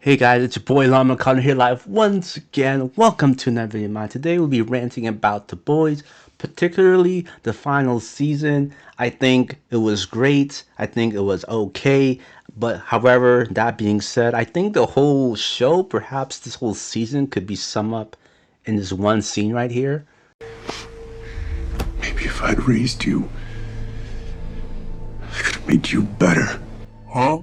Hey guys, it's your boy Alano coming here live once again. Welcome to another video of mine. Today we'll be ranting about The Boys, particularly the final season. I think it was great. I think it was okay. But however, that being said, I think the whole show, perhaps this whole season, could be summed up in this one scene right here. Maybe if I'd raised you, I could have made you better. Huh?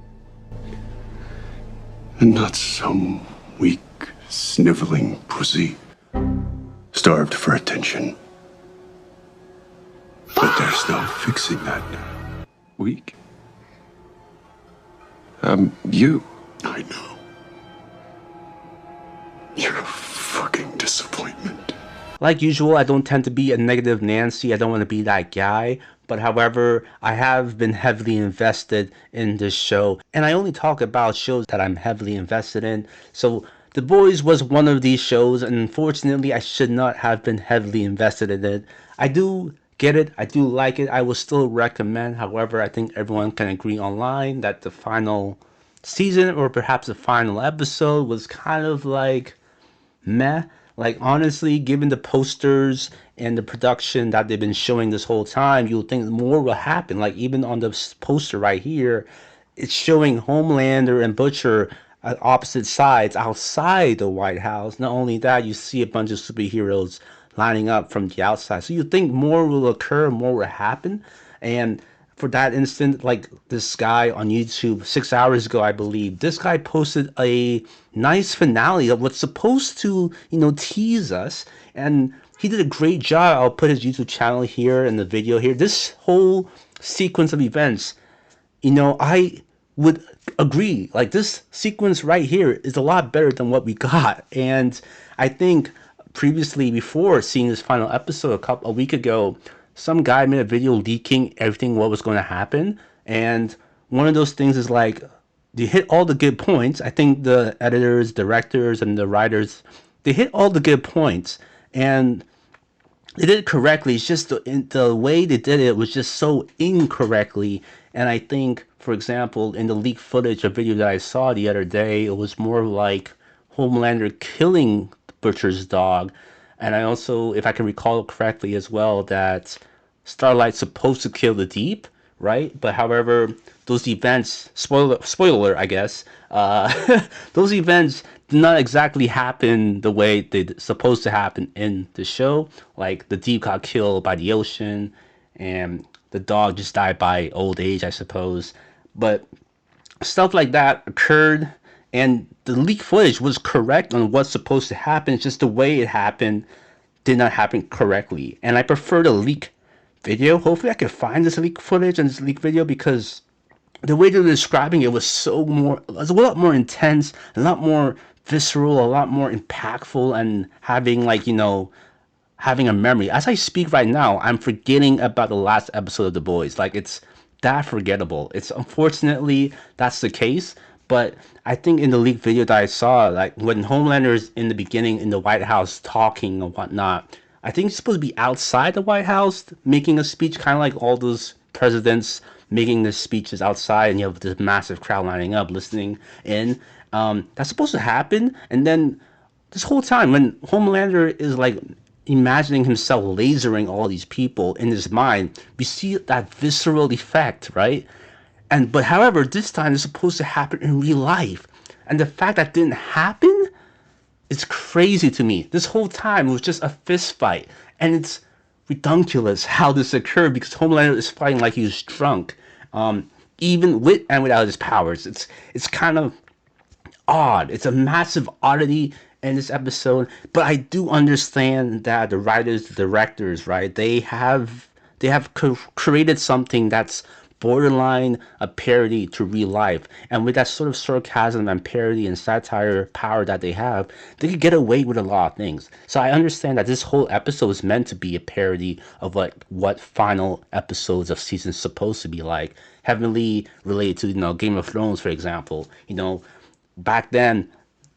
And not some weak, sniveling pussy, starved for attention. But there's no fixing that. Weak? You. I know. You're a fucking disappointment. Like usual, I don't tend to be a negative Nancy. I don't want to be that guy. But however, I have been heavily invested in this show. And I only talk about shows that I'm heavily invested in. So The Boys was one of these shows. And unfortunately, I should not have been heavily invested in it. I do get it. I do like it. I will still recommend. However, I think everyone can agree online that the final season or perhaps the final episode was kind of like meh. Like honestly, given the posters and the production that they've been showing this whole time, you'll think more will happen. Like even on the poster right here, it's showing Homelander and Butcher at opposite sides outside the White House. Not only that, you see a bunch of superheroes lining up from the outside. So you think more will occur, more will happen. And for that instant, like this guy on YouTube 6 hours ago, I believe, this guy posted a nice finale of what's supposed to, tease us. And he did a great job. I'll put his YouTube channel here in the video here. This whole sequence of events, I would agree. Like this sequence right here is a lot better than what we got. And I think previously, before seeing this final episode a week ago, some guy made a video leaking everything what was going to happen. And one of those things is like, they hit all the good points. I think the editors, directors, and the writers, they hit all the good points. And they did it correctly. It's just the way they did it was just so incorrectly. And I think, for example, in the leaked footage, a video that I saw the other day, it was more like Homelander killing Butcher's dog. And I also, if I can recall correctly as well, that Starlight's supposed to kill the Deep, right? But however, those events, spoiler, I guess, those events did not exactly happen the way they're supposed to happen in the show. Like the Deep got killed by the ocean, and the dog just died by old age, I suppose. But stuff like that occurred, and the leaked footage was correct on what's supposed to happen. It's just the way it happened did not happen correctly. And I prefer the leak video. Hopefully I can find this leak footage and this leak video, because the way they're describing it was a lot more intense, a lot more visceral, a lot more impactful, and having having a memory. As I speak right now, I'm forgetting about the last episode of The Boys. Like it's that forgettable. It's unfortunately that's the case. But I think in the leaked video that I saw, like when Homelander's in the beginning in the White House talking and whatnot, I think he's supposed to be outside the White House making a speech, kind of like all those presidents making their speeches outside, and you have this massive crowd lining up listening in. That's supposed to happen, and then this whole time when Homelander is like imagining himself lasering all these people in his mind, we see that visceral effect, right? But however, this time it's supposed to happen in real life, and the fact that didn't happen is crazy to me. This whole time it was just a fist fight, and it's ridiculous how this occurred, because Homelander is fighting like he was drunk, even with and without his powers. It's kind of odd. It's a massive oddity in this episode, but I do understand that the writers, the directors, right? They have created something that's borderline a parody to real life, and with that sort of sarcasm and parody and satire power that they could get away with a lot of things. So I understand that this whole episode is meant to be a parody of what final episodes of seasons supposed to be like, heavily related to Game of Thrones, for example. Back then,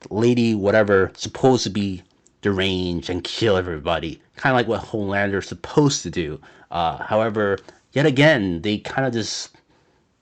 lady whatever supposed to be deranged and kill everybody, kind of like what Homelander's supposed to do. However, yet again, they kind of just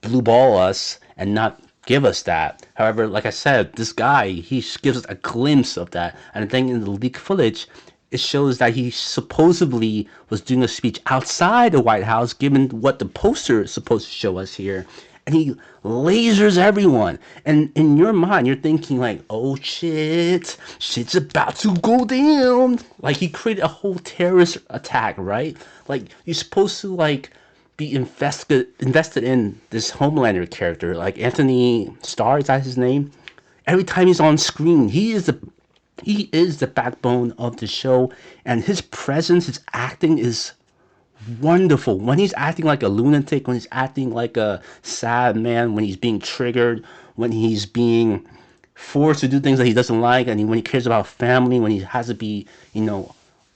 blue ball us and not give us that. However, like I said, this guy, he gives us a glimpse of that. And I think in the leaked footage, it shows that he supposedly was doing a speech outside the White House, given what the poster is supposed to show us here. And he lasers everyone. And in your mind, you're thinking like, oh shit, shit's about to go down. Like he created a whole terrorist attack, right? Like you're supposed to like be invested in this Homelander character, like Anthony Starr, is that his name? Every time he's on screen, he is the backbone of the show, and his presence, his acting is wonderful. When he's acting like a lunatic, when he's acting like a sad man, when he's being triggered, when he's being forced to do things that he doesn't like, and when he cares about family, when he has to be,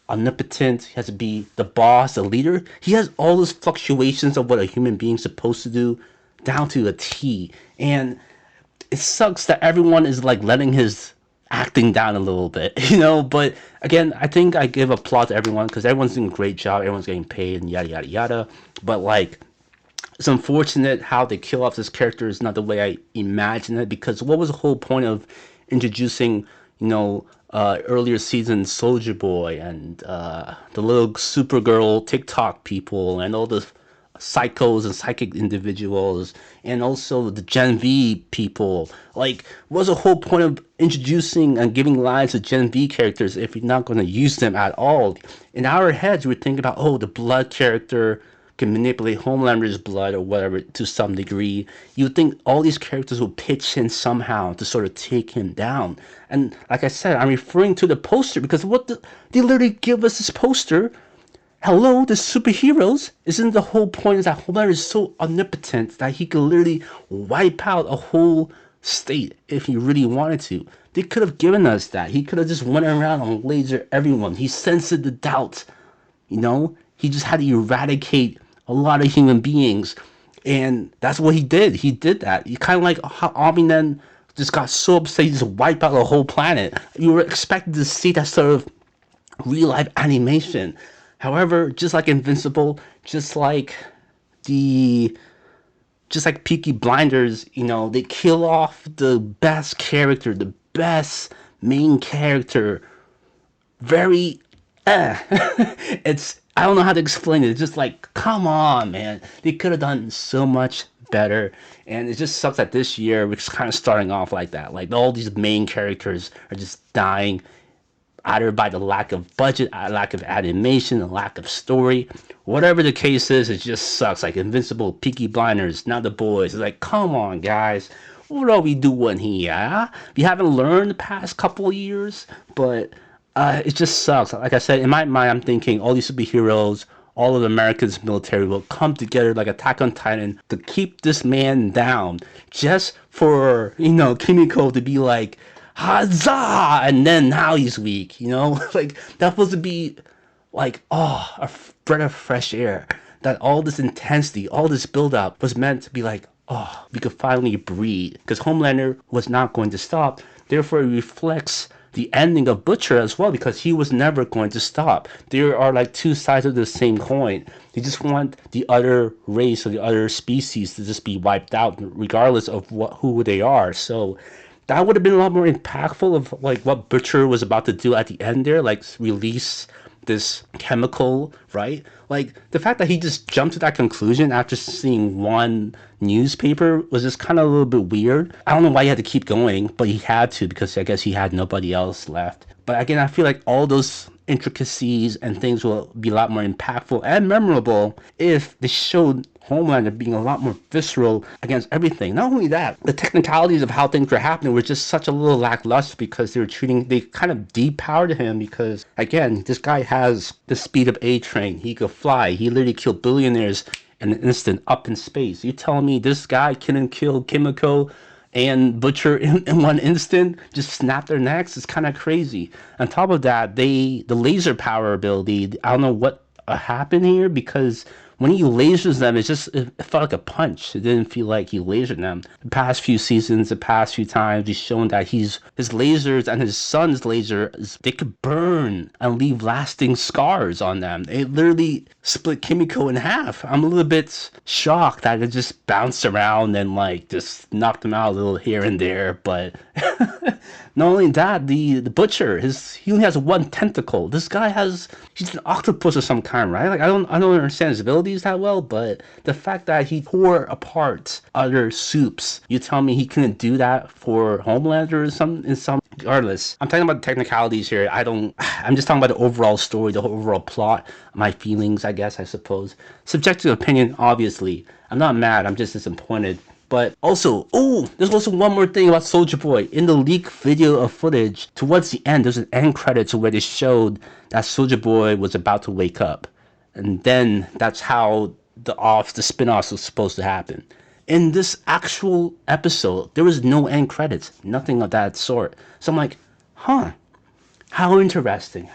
omnipotent, he has to be the boss, the leader. He has all those fluctuations of what a human being's supposed to do down to a T. And it sucks that everyone is like letting his acting down a little bit, But again, I think I give applause to everyone because everyone's doing a great job, everyone's getting paid, and yada yada yada. But like, it's unfortunate how they kill off this character is not the way I imagined it. Because what was the whole point of introducing, earlier season Soldier Boy and the little Supergirl TikTok people and all the psychos and psychic individuals and also the Gen V people. Like, what's the whole point of introducing and giving lines to Gen V characters if you're not going to use them at all? In our heads, we're thinking about, oh, the blood character can manipulate Homelander's blood or whatever to some degree. You would think all these characters will pitch in somehow to sort of take him down. And like I said, I'm referring to the poster because they literally give us this poster. Hello, the superheroes. Isn't the whole point is that Homelander is so omnipotent that he could literally wipe out a whole state if he really wanted to. They could have given us that. He could have just went around and laser everyone. He censored the doubt. He just had to eradicate a lot of human beings, and that's what he did. He did that. He kind of like how Omni-Man just got so upset he just wiped out the whole planet. You were expected to see that sort of real life animation. However, just like Invincible, the just like Peaky Blinders, they kill off the best character, the best main character. Very, it's I don't know how to explain it. It's just like, come on, man. They could have done so much better. And it just sucks that this year we're just kind of starting off like that. Like all these main characters are just dying either by the lack of budget, lack of animation, the lack of story. Whatever the case is, it just sucks. Like Invincible, Peaky Blinders, Now the Boys. It's like, come on, guys. What are we doing here? We haven't learned the past couple of years, but it just sucks. Like I said, in my mind, I'm thinking all these superheroes, all of America's military will come together like Attack on Titan to keep this man down, just for Kimiko to be like, huzzah, and then now he's weak. Like that supposed to be like, oh, a breath of fresh air. That all this intensity, all this buildup was meant to be like, oh, we could finally breathe. Because Homelander was not going to stop. Therefore, it reflects the ending of Butcher as well, because he was never going to stop. There are like two sides of the same coin. They just want the other race or the other species to just be wiped out, regardless of who they are. So that would have been a lot more impactful of like what Butcher was about to do at the end there, like release this chemical, right? Like the fact that he just jumped to that conclusion after seeing one newspaper was just kind of a little bit weird. I don't know why he had to keep going, but he had to because I guess he had nobody else left. But again, I feel like all those intricacies and things will be a lot more impactful and memorable if they showed Homelander being a lot more visceral against everything. Not only that, the technicalities of how things were happening were just such a little lackluster because they kind of depowered him because, again, this guy has the speed of A-Train. He could fly. He literally killed billionaires in an instant up in space. You telling me this guy couldn't kill Kimiko and Butcher in one instant, just snap their necks? It's kind of crazy. On top of that, the laser power ability, I don't know what happened here because when he lasers them, it felt like a punch. It didn't feel like he lasered them. The past few seasons, the past few times, he's shown that his lasers and his son's lasers, they could burn and leave lasting scars on them. It literally split Kimiko in half. I'm a little bit shocked that it just bounced around and like just knocked him out a little here and there. But not only that, the butcher, he only has one tentacle. This guy he's an octopus of some kind, right? Like I don't understand his abilities that well, but the fact that he tore apart other soups, you tell me he couldn't do that for Homelander in some regardless. I'm talking about the technicalities here. I'm just talking about the overall story, the overall plot, my feelings, I suppose. Subjective opinion, obviously. I'm not mad, I'm just disappointed. But also, there's also one more thing about Soldier Boy. In the leaked video of footage, towards the end, there's an end credits where they showed that Soldier Boy was about to wake up. And then that's how the spin-offs was supposed to happen. In this actual episode, there was no end credits, nothing of that sort. So I'm like, huh, how interesting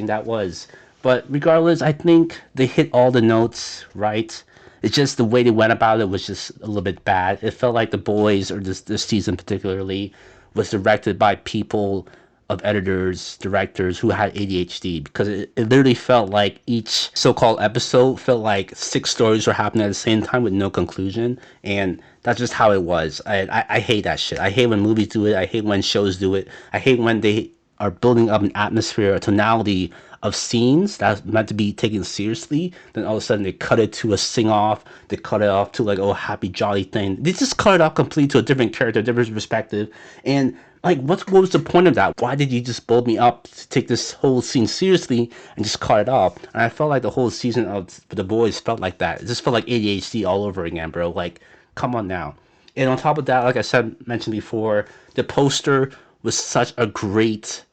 that was. But regardless, I think they hit all the notes right. It's just the way they went about it was just a little bit bad. It felt like The Boys, or this season particularly, was directed by people of editors, directors who had ADHD, because it literally felt like each so-called episode felt like 6 stories were happening at the same time with no conclusion, and that's just how it was. I hate that shit. I hate when movies do it. I hate when shows do it. I hate when they are building up an atmosphere, a tonality of scenes that's meant to be taken seriously, then all of a sudden they cut it to a sing-off, they cut it off to like, oh, happy jolly thing. They just cut it off completely to a different character, a different perspective. And like, what was the point of that? Why did you just build me up to take this whole scene seriously and just cut it off? And I felt like the whole season of The Boys felt like that. It just felt like ADHD all over again, bro. Like, come on now. And on top of that, like I mentioned before, the poster was such a great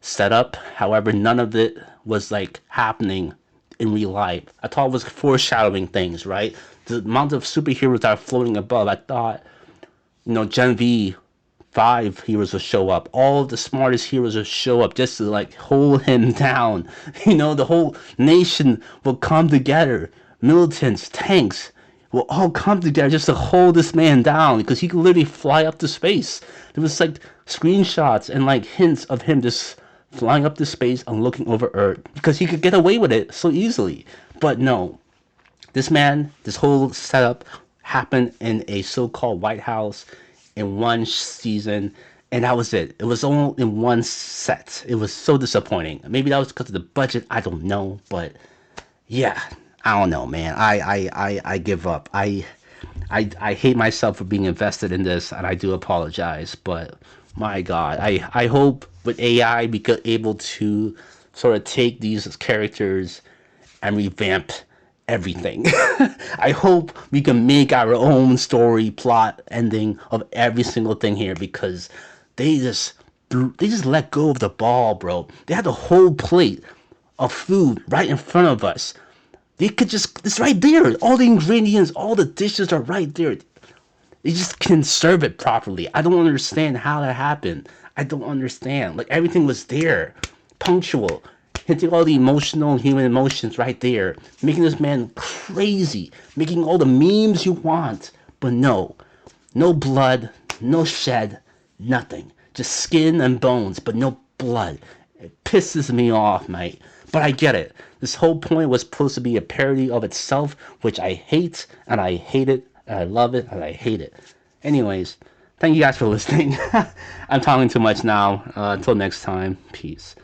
setup. However, none of it was like happening in real life. I thought it was foreshadowing things, right? The amount of superheroes that are floating above, I thought, Gen V 5 heroes will show up. All the smartest heroes will show up just to like hold him down. The whole nation will come together. Militants, tanks will all come together just to hold this man down because he could literally fly up to space. There was like screenshots and like hints of him just flying up to space and looking over Earth because he could get away with it so easily. But no, this whole setup happened in a so-called White House in one season, and that was it. It was all in one set. It was so disappointing. Maybe that was because of the budget. I don't know, but yeah, I don't know, man. I give up. I hate myself for being invested in this, and I do apologize. But my God, I hope with AI we could able to sort of take these characters and revamp everything. I hope we can make our own story, plot, ending of every single thing here because they just let go of the ball, bro. They had the whole plate of food right in front of us. It's right there. All the ingredients, all the dishes are right there. They just can serve it properly. I don't understand how that happened. I don't understand. Like, everything was there, punctual, hitting all the emotional and human emotions right there, making this man crazy, making all the memes you want. But no blood, no shed, nothing. Just skin and bones, but no blood. It pisses me off, mate. But I get it. This whole point was supposed to be a parody of itself, which I hate, and I hate it, and I love it, and I hate it. Anyways, thank you guys for listening. I'm talking too much now. Until next time, peace.